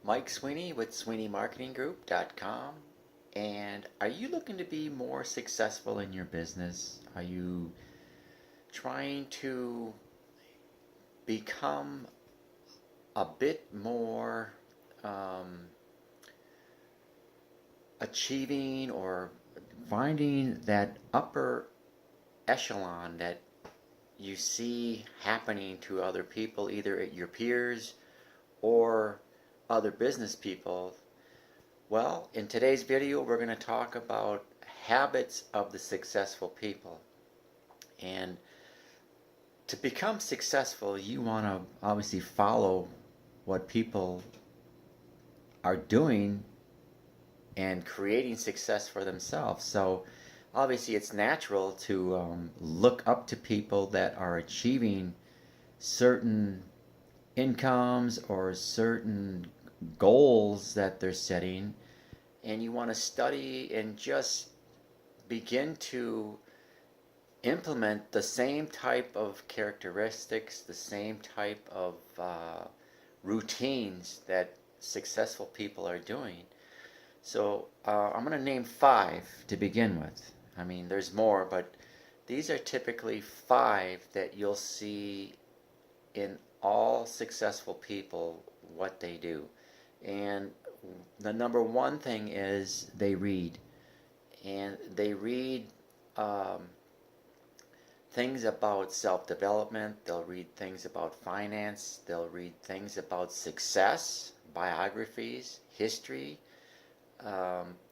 Mike Sweeney with SweeneyMarketingGroup.com. And are you looking to be more successful in your business? Are you trying to become a bit more um, achieving or finding that upper echelon that you see happening to other people, either at your peers or other business people? Well, in today's video, we're going to talk about habits of the successful people. And to become successful, you want to obviously follow what people are doing and creating success for themselves. So obviously it's natural to look up to people that are achieving certain incomes or certain goals that they're setting, and you want to study and just begin to implement the same type of characteristics, the same type of routines that successful people are doing. So I'm going to name five to begin with. I mean, there's more, but these are typically five that you'll see in all successful people what they do. And the number one thing is they read. And they read um, things about self-development, they'll read things about finance, they'll read things about success, biographies, history.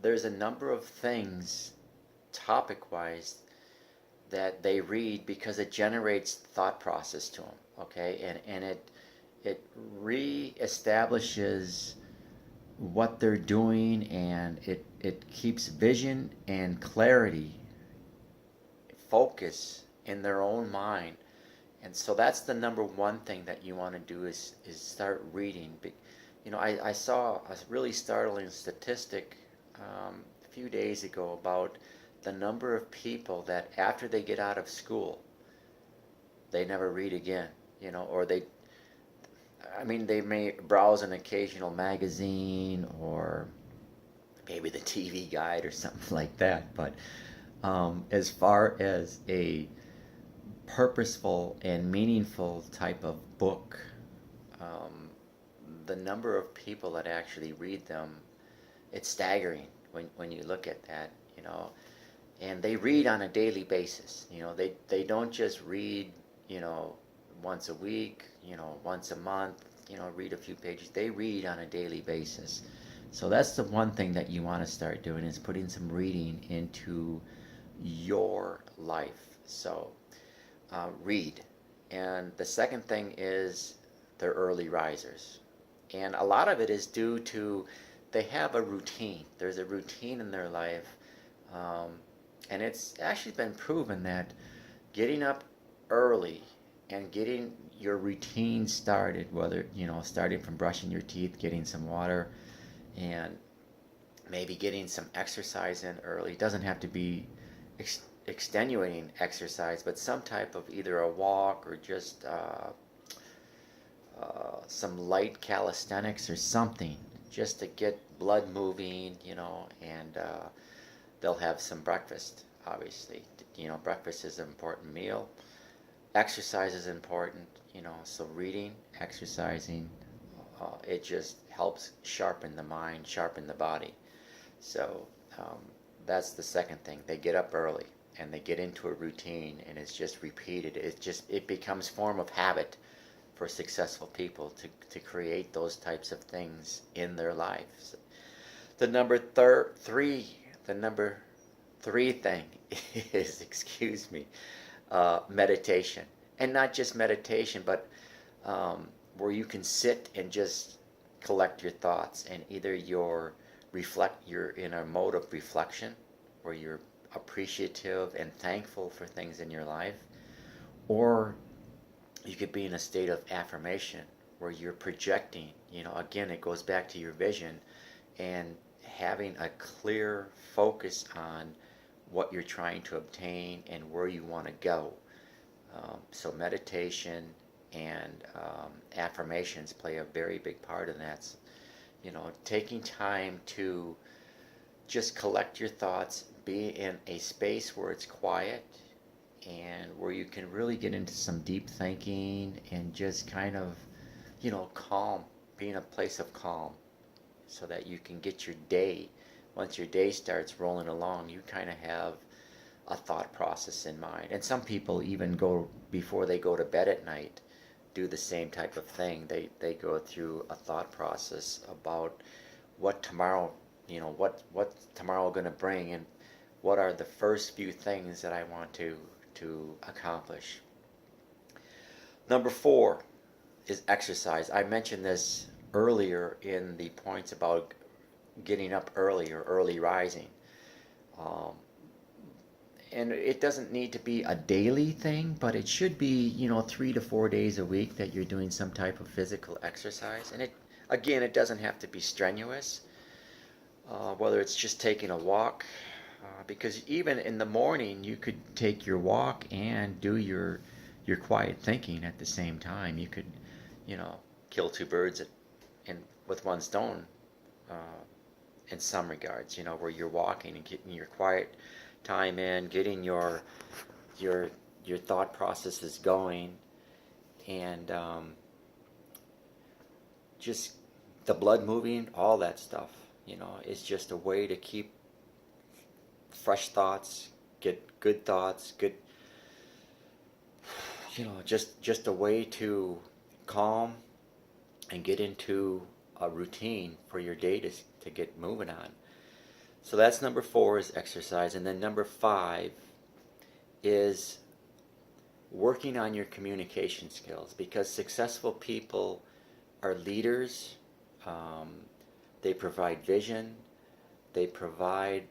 There's a number of things topic-wise that they read because it generates thought process to them, okay? And it re-establishes what they're doing, and it keeps vision and clarity, focus in their own mind. And so that's the number one thing that you want to do is start reading. You know, I saw a really startling statistic a few days ago about the number of people that after they get out of school, they never read again, you know, or I mean, they may browse an occasional magazine or maybe the TV guide or something like that. But as far as a purposeful and meaningful type of book, um, the number of people that actually read them, it's staggering when you look at that, you know. And they read on a daily basis. You know, they don't just read, you know, once a week, you know, once a month, you know, read a few pages. They read on a daily basis. So that's the one thing that you want to start doing, is putting some reading into your life. So read. And the second thing is they're early risers. And a lot of it is due to they have a routine. There's a routine in their life. Um, and it's actually been proven that getting up early and getting your routine started, whether, you know, starting from brushing your teeth, getting some water, and maybe getting some exercise in early. It doesn't have to be extenuating exercise, but some type of either a walk or just some light calisthenics or something, just to get blood moving, you know, and they'll have some breakfast, obviously. You know, breakfast is an important meal. Exercise is important, you know, so reading, exercising, it just helps sharpen the mind, sharpen the body. So um, that's the second thing. They get up early and they get into a routine, and it's just repeated. It becomes form of habit for successful people to create those types of things in their lives. The the number three thing is, excuse me, meditation. And not just meditation, but where you can sit and just collect your thoughts, and either you're in a mode of reflection where you're appreciative and thankful for things in your life, or you could be in a state of affirmation where you're projecting, you know, again, it goes back to your vision and having a clear focus on what you're trying to obtain and where you want to go. So meditation and affirmations play a very big part in that. taking time to just collect your thoughts, be in a space where it's quiet and where you can really get into some deep thinking and just kind of, calm, be in a place of calm so that you can get your day. Once your day starts rolling along, you kind of have a thought process in mind. And some people even go before they go to bed at night, do the same type of thing. They go through a thought process about what tomorrow, what tomorrow going to bring, and what are the first few things that I want to accomplish. Number 4 is exercise. I mentioned this earlier in the points about getting up early or early rising. Um, and it doesn't need to be a daily thing, but it should be, 3 to 4 days a week that you're doing some type of physical exercise. And it doesn't have to be strenuous, whether it's just taking a walk, because even in the morning you could take your walk and do your quiet thinking at the same time. You could, kill two birds with one stone, in some regards, where you're walking and getting your quiet time in, getting your thought processes going, and just the blood moving, all that stuff. Is just a way to keep fresh thoughts, get good thoughts, good. Just a way to calm and get into a routine for your day to get moving on. So that's number 4 is exercise. And then number 5 is working on your communication skills, because successful people are leaders. They provide vision. They provide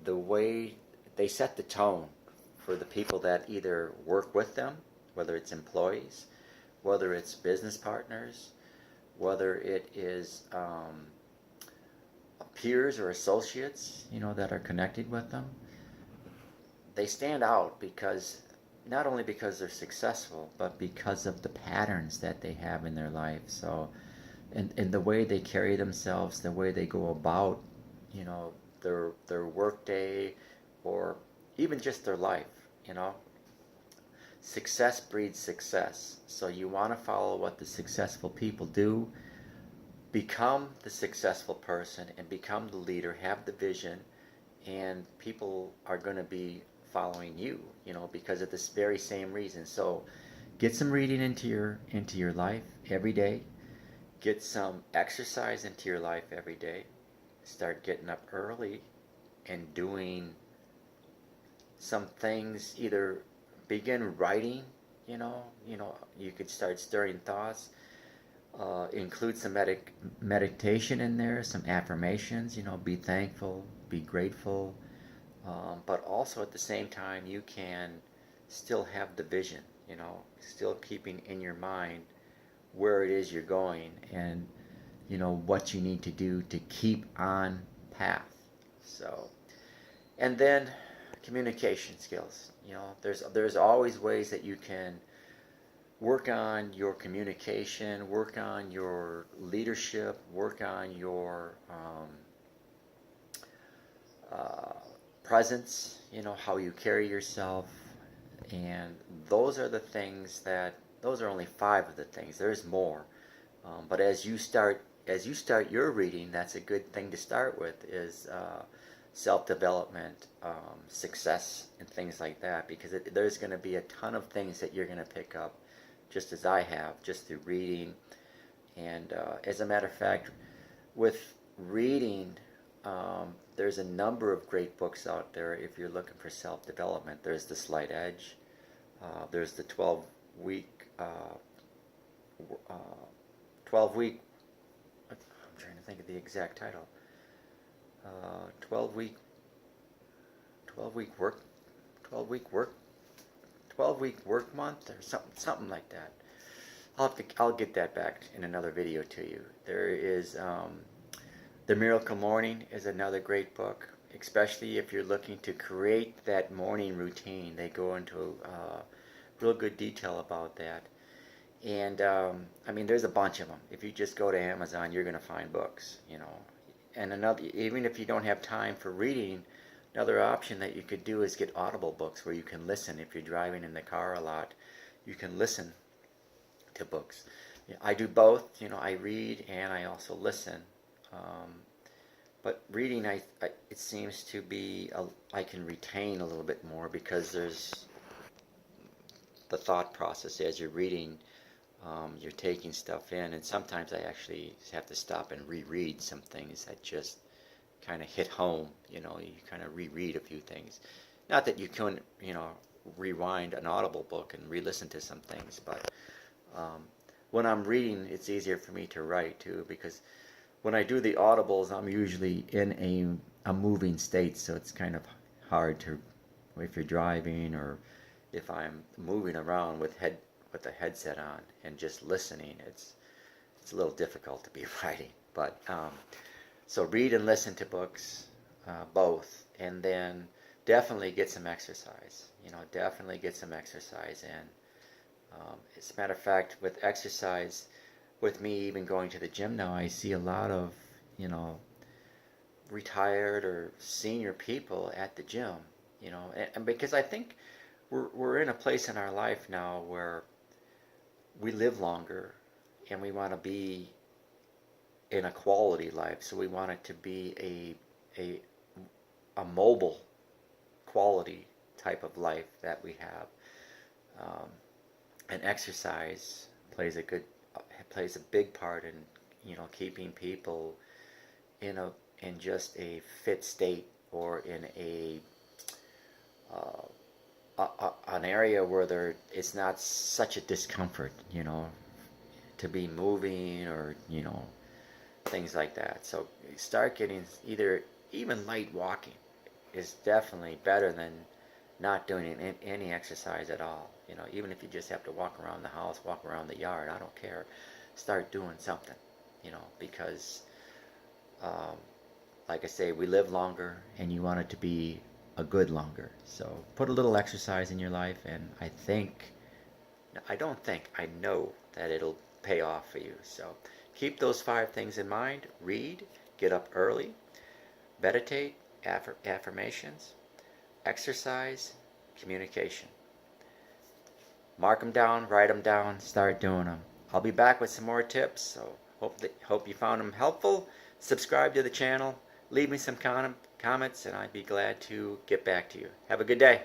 the way, they set the tone for the people that either work with them, whether it's employees, whether it's business partners, whether it is peers or associates, that are connected with them. They stand out because, not only because they're successful, but because of the patterns that they have in their life. So, and the way they carry themselves, the way they go about, their work day, or even just their life. Success breeds success. So you want to follow what the successful people do. Become the successful person and become the leader, have the vision, and people are going to be following you, because of this very same reason. So get some reading into your life every day. Get some exercise into your life every day. Start getting up early and doing some things. Either begin writing, you could start stirring thoughts. Include some meditation in there, some affirmations, be thankful, be grateful, but also at the same time you can still have the vision, still keeping in your mind where it is you're going, and what you need to do to keep on path. So, and then communication skills. There's always ways that you can work on your communication, work on your leadership, work on your presence, how you carry yourself. And those are those are only 5 of the things. There's more. But as you start your reading, that's a good thing to start with, is self-development, success, and things like that, because there's going to be a ton of things that you're going to pick up, just as I have, just through reading. And as a matter of fact, with reading, there's a number of great books out there if you're looking for self-development. There's The Slight Edge. There's the 12-week, 12-week, I'm trying to think of the exact title, 12-week work, 12-week work month, or something like that. I'll get that back in another video to you. There is The Miracle Morning is another great book, especially if you're looking to create that morning routine. They go into real good detail about that. And I mean, there's a bunch of them. If you just go to Amazon, you're going to find books, you know. And another, even if you don't have time for reading, another option that you could do is get Audible books where you can listen. If you're driving in the car a lot, you can listen to books. Yeah, I do both. You know, I read and I also listen. Um, but reading, it seems to be I can retain a little bit more because there's the thought process as you're reading. You're taking stuff in, and sometimes I actually have to stop and reread some things that just kind of hit home. You know, you kind of reread a few things. Not that you couldn't, you know, rewind an Audible book and re-listen to some things, but um, when I'm reading, it's easier for me to write too, because when I do the audibles, I'm usually in a moving state, so it's kind of hard to, if you're driving or if I'm moving around with the headset on and just listening, it's a little difficult to be writing. But so read and listen to books, both, and then definitely get some exercise. You know, definitely get some exercise in. As a matter of fact, with exercise, with me even going to the gym now, I see a lot of, you know, retired or senior people at the gym, you know, and because I think we're in a place in our life now where we live longer and we want to be in a quality life, so we want it to be a mobile quality type of life that we have. Um, and exercise plays a big part in, you know, keeping people in just a fit state, or in an area where it's not such a discomfort, you know, to be moving, or, you know, things like that. So start getting, either even light walking is definitely better than not doing any exercise at all. You know, even if you just have to walk around the house, walk around the yard, I don't care. Start doing something, you know, because um, like I say, we live longer, and you want it to be a good longer. So put a little exercise in your life, and I know that it'll pay off for you. So keep those 5 things in mind. Read, get up early, meditate, affirmations, exercise, communication. Mark them down, write them down, start doing them. I'll be back with some more tips, so hope you found them helpful. Subscribe to the channel, leave me some comments, and I'd be glad to get back to you. Have a good day.